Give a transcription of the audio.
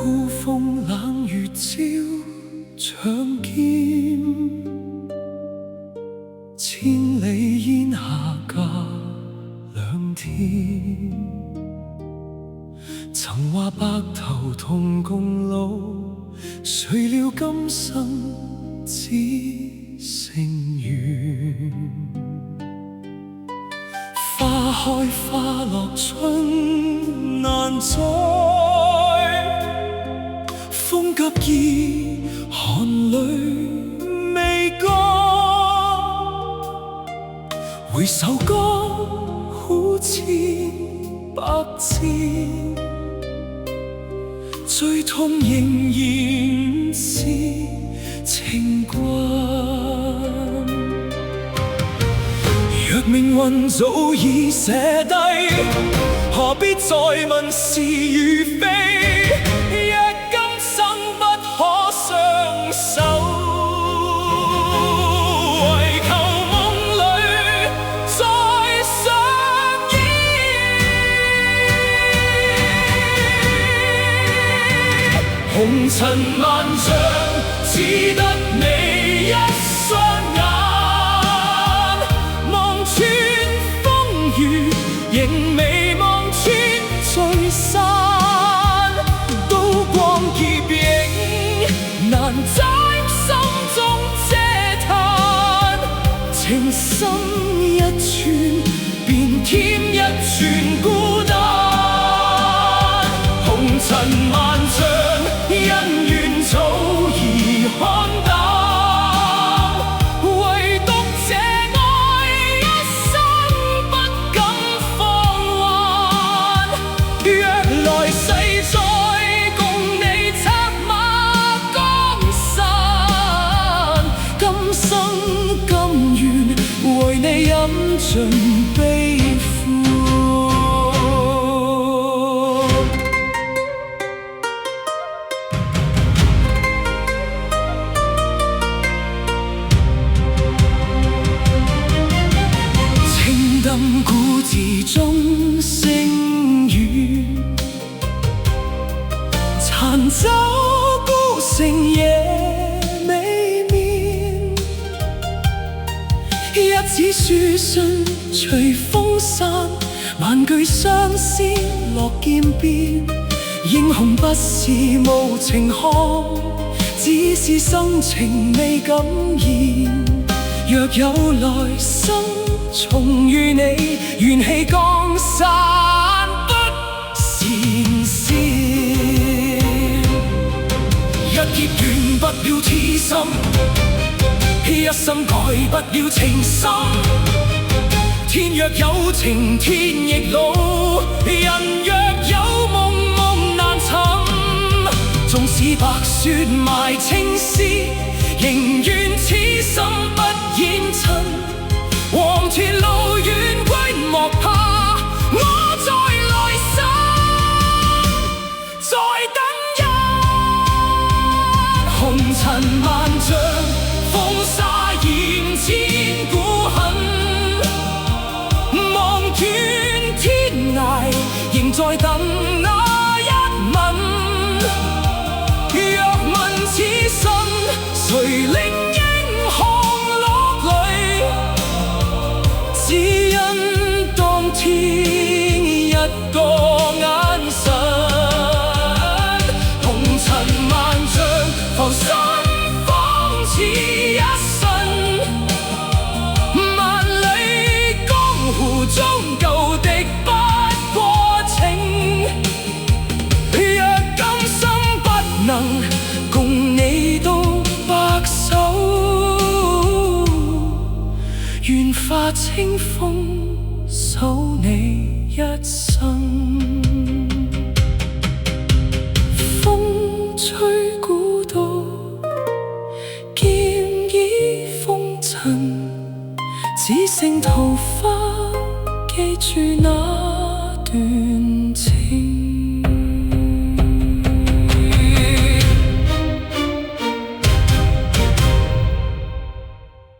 孤風冷月照長劍，千里煙霞隔兩天。曾話白頭同共老，誰料今生只剩緣。花開花落春難再，風急意寒淚未乾。回首江湖千百戰，最痛仍然是情關。若命運早已寫低，何必再問是與非？若今生不可相守，唯求夢裏再相依。紅塵萬丈，只得你一雙眼。仍未望穿聚散，刀光劍影難在心中嗟嘆。情深一寸，便添一寸孤單。紅塵萬丈，恩怨早已看淡。為你飲盡悲歡，清燈古字中星語，殘酒孤城夜未眠。一紙書信隨風散，萬句相思落劍邊。英雄不是無情看，只是生情未敢言。若有來生重遇你，元氣降散不羨仙。一劫斷不了痴心，一生改不了情深。天若有情天亦老，人若有夢夢難尋。縱使白雪埋青絲，仍願此心不染塵。黃泉路遠歸莫怕，我在來生再等一。紅塵萬丈，風沙現千古恨。望斷天涯，仍在等那一吻。若問此生誰令英雄落淚，只因當天一個眼神。紅塵萬丈，浮生方似一生。萬里江湖中舊敵不過情。若今生不能共你到白首，願化清風守你一生。風吹古道，劍已風塵，只剩桃花記住那段情。